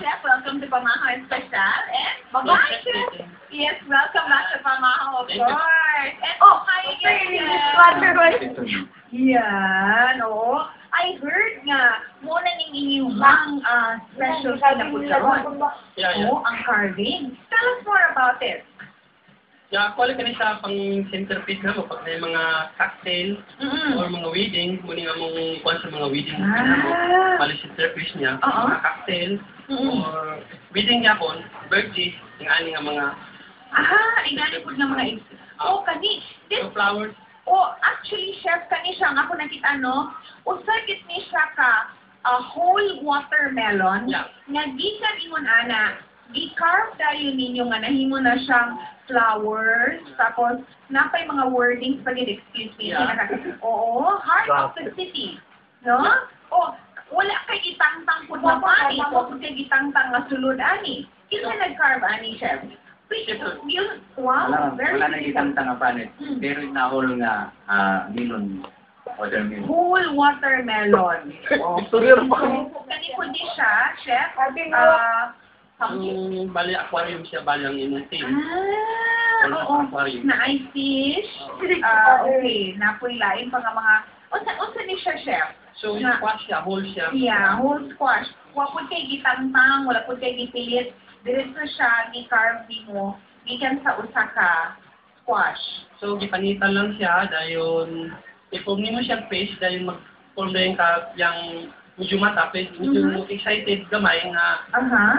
Chef. Welcome to Pamahaw Special. And bye-bye, Chef. Yes, welcome back to Pamahaw, of course. And hi again, Chef. Yan, oo. I heard nga, muna ning inyong special na po doon. Oo, ang carving. Tell us more about it. Kuha ka rin sa pang-centerpiece na mo pag may mga cocktail or mga wedding, muna nga mong kuha sa mga wedding na mo, pala centerpiece niya, mga cocktail, or wedding niya po, birthday, yung ani nga mga... Ingani po ng mga kani. So, flowers. Actually, Chef, kani siya, ako nakita, no? Usagit ni siya ka, whole watermelon, nga gikan ingon ana, gi-carve dayo ninyo nga nahimo na siyang flowers, tapos napay mga wordings pa din, excuse me, heart of the city, no? Wala kay gitangtang po na pani, wala kay gitangtang nga sulod ani. Kinsa nag-carve ani, Chef? Wala na gitangtang nga pani, pero nahol nga melon. Watermelon. Whole watermelon. Kani po di siya, Chef? Bali aquarium siya, bali ang imong team. Na ice fish. Okay, napoy lain pa nga mga... Unsa ni siya, Chef? So, squash siya, whole siya. Yeah, whole squash. Wala po kay gitangtang, wala po kay gipilit. Diretso siya, gi-carve mo, gikan sa usa ka squash. So, gipanitan lang siya, dayon, i-form mo siyang face, dayon mag-form na yung medyo mata, medyo excited gamay nga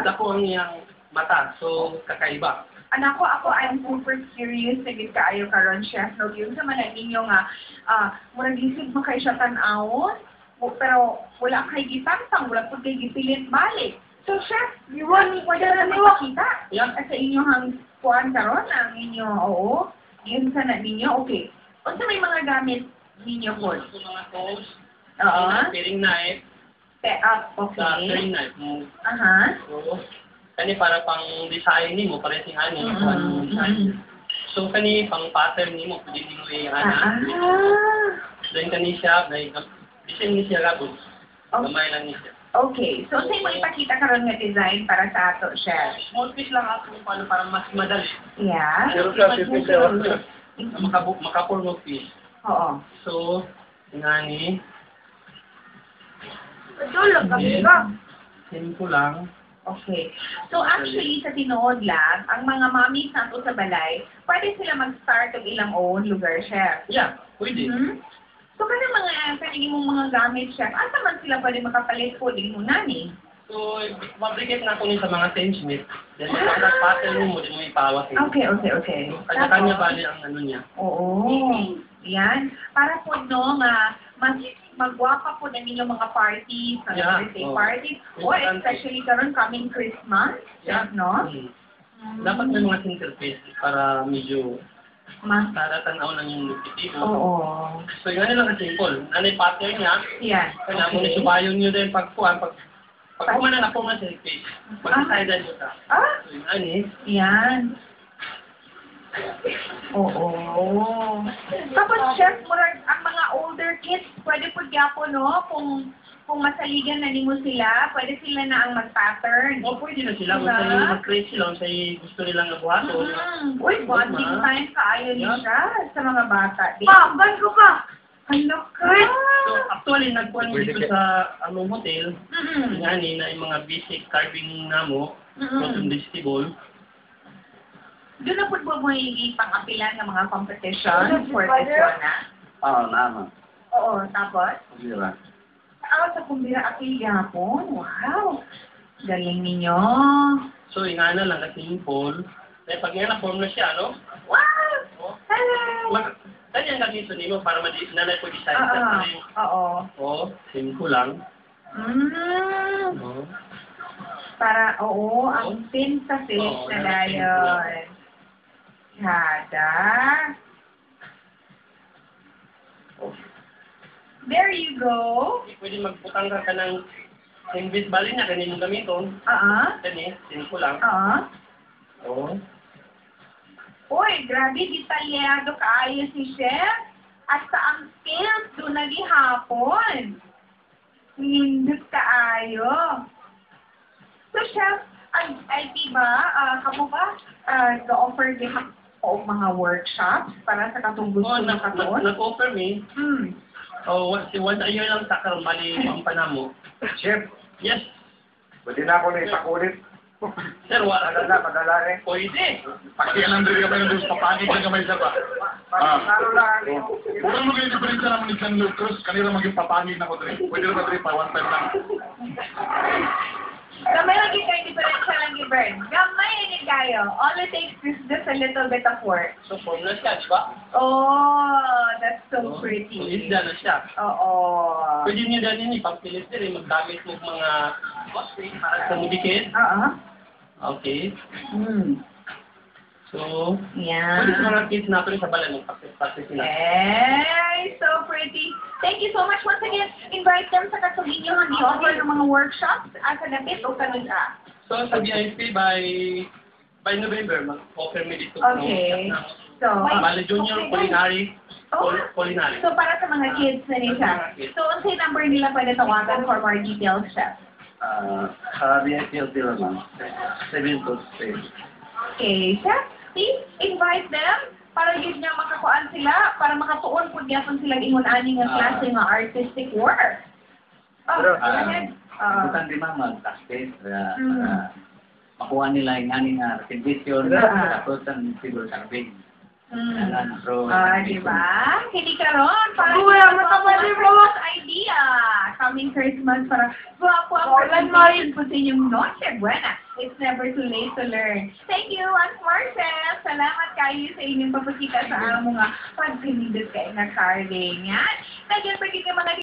dako ang iyang mata. So, kakaiba. Anak ko, I'm super curious na gid kaayo karon, Chef. No, yun sa man ninyo nga, murag lisod mo kay siya tan-awon, pero wala kay gitangtang, wala po kay gipilit balik. So, Chef, pwede na makita. At sa inyong kuhan karon, ang inyo, yun sa na ninyo, okay. O sa may mga gamit ninyo po? So, mga tools, paring knife, okay. paring knife mo. So, kani para pang design ni mo, para sing ani, so, kani pang pattern ni mo, pwede mo then kani siya, design ni siya gabos. Gamay lang ni siya. Okay. So, sa'yo mo ipakita karon nga design para sa ato, Chef? Small piece lang ako paano para mas madali. Yeah. Makapurm of piece. Oo. So, ngani. Tulog kami ba? Simple lang. Okay. So, actually, sa tinuod lang, ang mga mommies nato sa balay, pwede sila mag-start ng ilang own lugar, Chef? Yeah, pwede. So, kanang mong mga gamit, Chef, asa man sila pwede makapalit po din mo nani? So, mabrigate na ko sa mga Saint-Smith. Then, pattern mo, din mo ipawas. Okay. Kanya-kanya bali ang ano niya. Oo. Yan. Para po, no, nga, mas magwapa po na ninyo mga parties, mga birthday parties, or especially karon coming Christmas, no? Dapat may mga centerpiece para medyo para tanaw lang yung nagtitibo. So, yun lang ka-simple. Nanay pattern niya. Yan. Kaya mo nisubayon nyo din pagkuhan. Pag kumanan na po nga centerpiece, mag-decidan nyo ka. So, yun, Yan. Tapos, Chef, murag ang mga older kids, pwede po diyapo, no? Kung masaligan na nimo sila, pwede sila na ang mag-pattern. Pwede na sila. Kung sa'yo mag-create sila, kung sa'yo gusto nilang nabuhato. Bonding time kaayo siya sa mga bata. Ban ko pa! Hello, So, actually, nagkuhan mo dito sa among hotel, ngani na yung mga basic carving na mo, from vegetable. Doon na po mo ipang-apilan ng mga competition for this one, Naman. Oo, tapos? Kumbira. Sa kumbira apil yapon. Wow! Galing ninyo. So, ingana lang kasi simple. Kaya pag nga na-form na siya, no? Wow! Hello! Kaya ang dito nimo para nanay po design. Simple lang. Para, ang pin sa face na dayon. Hada. There you go. Pwede magputang ka ng invite bali niya, kanina mong gamiton. Kani, simple lang. Uy, grabe, detalyado kaayo si Chef. At sa ang skills, doon nagihapon. Nindot kaayo. So, Chef, ang IT ba, kamo ba, ga-offer di o mga workshops para sa katong gusto Oh, na katon? nag-offer me. Once a year lang sa karon mali ang panamo. Chef, Yes. pwede na ako na ipakulit. Sir, wala Padala rin. Pwede. Pati ang nandun ka ba yung papangit na kamay sir ba? Lalo lang. Bukan mo kayo diferensya naman ni San Lucas, kanila maging papangit na ko dre. Pwede na dre pa, one time lang. Gamay lagi kayo diferensya lang ni Bern. Gamay lagi kayo. All it takes is just a little bit of work. So, formula siya, di ba? Oh, that's so So, pretty. isda na siya. Oo. Pwede niyo din ipagpilit din, magdamit mo mga cosplay para sa mudikit. Oo. Okay. So, Yeah. pwede sa mga kids natin sa balan ng practice nila. Hey, so pretty. Thank you so much once again. Invite them sa kasugin nyo ang i-offer ng mga workshops sa dapit o kanila. So, sa VIP by November, mag-offer me dito. Okay. So, Bale Junior Culinary. Culinary. So, para sa mga kids na rin siya. So, unsay number nila pwede tawagan for more details, Chef? Sa VIP hotel naman, 7 to 6. Okay, Chef, please invite them para yun nga makakuan sila, para makatuon po gyapon sila ingon-ani nga klase nga artistic work. Oh, Pero, go ahead. bukan di mama, practice, para makuha nila yung aning requisition, tapos ang siguro karbing. Di ba? Hindi ka ron. Para idea. Coming Christmas, para po ang presentation po sa inyong Noche Buena. It's never too late to learn. Thank you, Aunt Marcel. Salamat kayo sa inyong papakita sa among mga pagpinindot kayo na carving. Yan. Nagyan pa mga